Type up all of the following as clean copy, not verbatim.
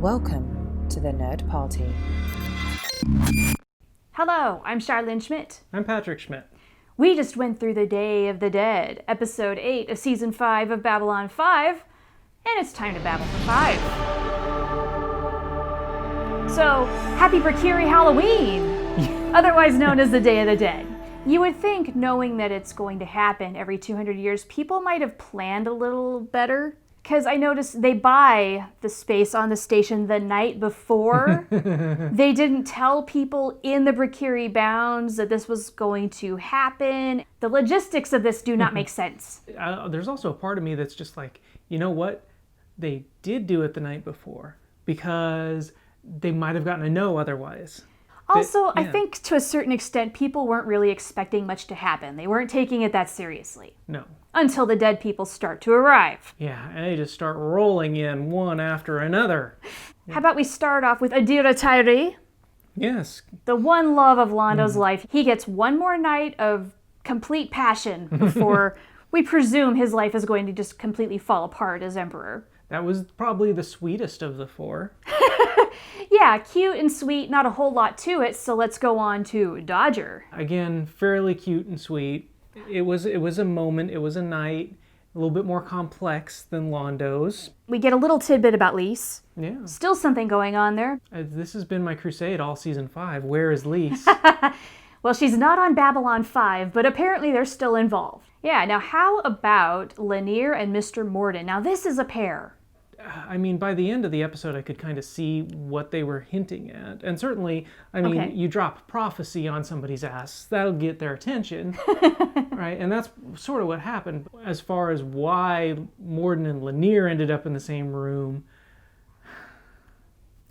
Welcome to the Nerd Party. Hello, I'm Charlene Schmidt. I'm Patrick Schmidt. We just went through the Day of the Dead, episode 8 of season 5 of Babylon 5, and it's time to babble for 5. So, happy Brakiri Halloween, otherwise known as the Day of the Dead. You would think, knowing that it's going to happen every 200 years, people might have planned a little better. Because I noticed they buy the space on the station the night before. They didn't tell people in the Brakiri bounds that this was going to happen. The logistics of this do not make sense. There's also a part of me that's just like, you know what? They did do it the night before because they might have gotten a no otherwise. Also, I think to a certain extent, people weren't really expecting much to happen. They weren't taking it that seriously. No. Until the dead people start to arrive. Yeah, and they just start rolling in one after another. How about we start off with Adira? Yes. The one love of Londo's life. He gets one more night of complete passion before we presume his life is going to just completely fall apart as emperor. That was probably the sweetest of the four. Yeah, cute and sweet, not a whole lot to it, so let's go on to Dodger. Again, fairly cute and sweet. It was a moment, it was a night, a little bit more complex than Londo's. We get a little tidbit about Lise. Yeah. Still something going on there. This has been my crusade all season 5. Where is Lise? Well, she's not on Babylon 5, but apparently they're still involved. Yeah, now how about Lanier and Mr. Morton? Now this is a pair. I mean, by the end of the episode, I could kind of see what they were hinting at. And certainly, I mean, you drop prophecy on somebody's ass, that'll get their attention, right? And that's sort of what happened. As far as why Morden and Lennier ended up in the same room.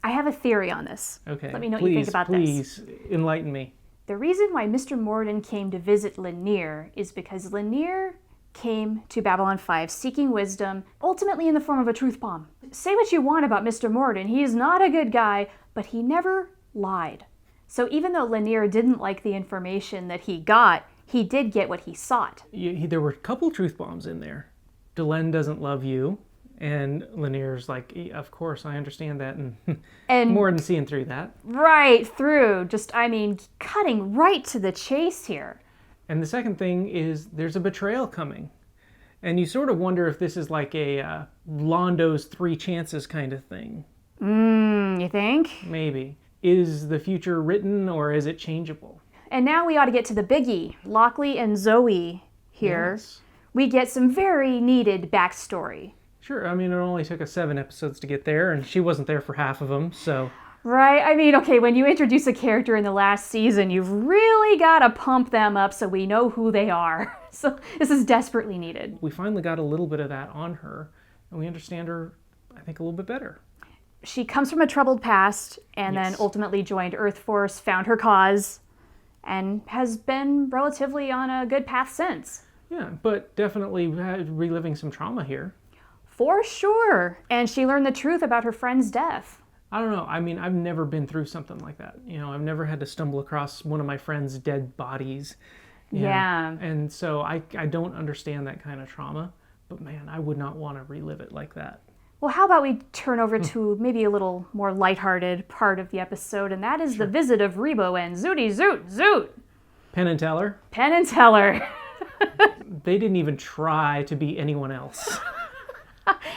I have a theory on this. Okay. Let me know what you think about this. Please, enlighten me. The reason why Mr. Morton came to visit Lennier is because Lennier came to Babylon 5 seeking wisdom, ultimately in the form of a truth bomb. Say what you want about Mr. Morton, he is not a good guy, but he never lied. So even though Lennier didn't like the information that he got, he did get what he sought. There were a couple truth bombs in there. Delenn doesn't love you, and Lennier's like, of course, I understand that, and Morton seeing through that. Right through, cutting right to the chase here. And the second thing is there's a betrayal coming. And you sort of wonder if this is like a Londo's 3 chances kind of thing. You think? Maybe. Is the future written or is it changeable? And now we ought to get to the biggie. Lochley and Zoe here. Yes. We get some very needed backstory. Sure. I mean, it only took us 7 episodes to get there, and she wasn't there for half of them, so... Right, I mean, okay, when you introduce a character in the last season, you've really got to pump them up so we know who they are. So this is desperately needed. We finally got a little bit of that on her, and we understand her, I think, a little bit better. She comes from a troubled past, and then ultimately joined Earth Force, found her cause, and has been relatively on a good path since. Yeah, but definitely reliving some trauma here. For sure, and she learned the truth about her friend's death. I don't know. I mean, I've never been through something like that. You know, I've never had to stumble across one of my friend's dead bodies. Yeah. And so I don't understand that kind of trauma. But man, I would not want to relive it like that. Well, how about we turn over to maybe a little more lighthearted part of the episode, and that is the visit of Rebo and Zooty. Zoot! Penn and Teller. Penn and Teller. They didn't even try to be anyone else.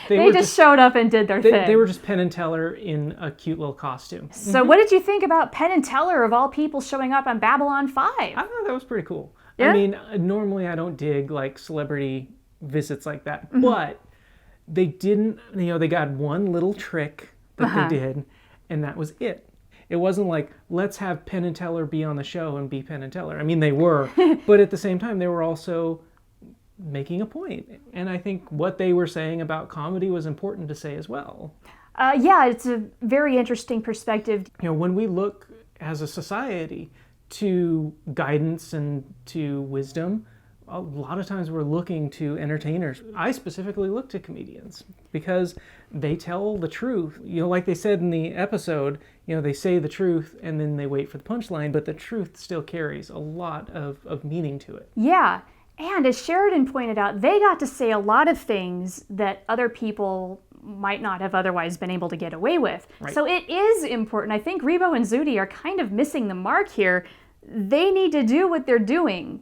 They just showed up and did their thing. They were just Penn and Teller in a cute little costume. So what did you think about Penn and Teller, of all people, showing up on Babylon 5? I thought that was pretty cool. Yeah? I mean, normally I don't dig like celebrity visits like that, but they didn't, they got one little trick that they did, and that was it. It wasn't like, let's have Penn and Teller be on the show and be Penn and Teller. I mean, they were, but at the same time, they were also making a point. And I think what they were saying about comedy was important to say as well. Yeah, it's a very interesting perspective. When we look as a society to guidance and to wisdom, a lot of times we're looking to entertainers. I specifically look to comedians because they tell the truth. Like they said in the episode, they say the truth and then they wait for the punchline, but the truth still carries a lot of meaning to it. Yeah. And as Sheridan pointed out, they got to say a lot of things that other people might not have otherwise been able to get away with. Right. So it is important. I think Rebo and Zooty are kind of missing the mark here. They need to do what they're doing.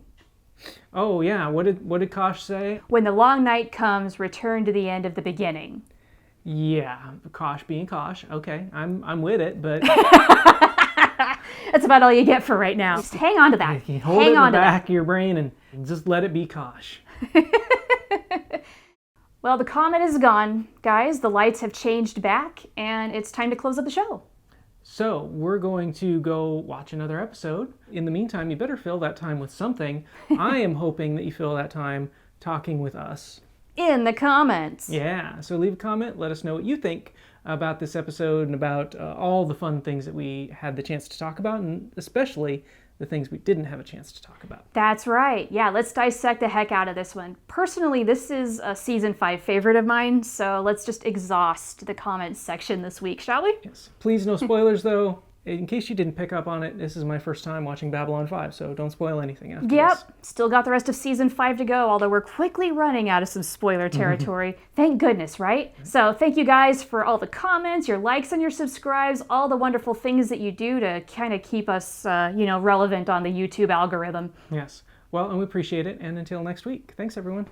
Oh yeah, what did Kosh say? When the long night comes, return to the end of the beginning. Yeah, Kosh being Kosh. Okay, I'm with it, but That's about all you get for right now. Just hang on to that. you hold it in the back of your brain and just let it be Kosh. Well, the comet is gone, guys. The lights have changed back, and it's time to close up the show. So we're going to go watch another episode. In the meantime, you better fill that time with something. I am hoping that you fill that time talking with us. In the comments. Yeah, so leave a comment. Let us know what you think about this episode and about all the fun things that we had the chance to talk about, and especially the things we didn't have a chance to talk about. That's right. Yeah, let's dissect the heck out of this one. Personally, this is a season 5 favorite of mine, so let's just exhaust the comments section this week, shall we? Yes. Please, no spoilers though. In case you didn't pick up on it, this is my first time watching Babylon 5, so don't spoil anything after this. Yep, still got the rest of season 5 to go, although we're quickly running out of some spoiler territory. Thank goodness, right? So thank you guys for all the comments, your likes and your subscribes, all the wonderful things that you do to kind of keep us, relevant on the YouTube algorithm. Yes. Well, and we appreciate it, and until next week, thanks everyone.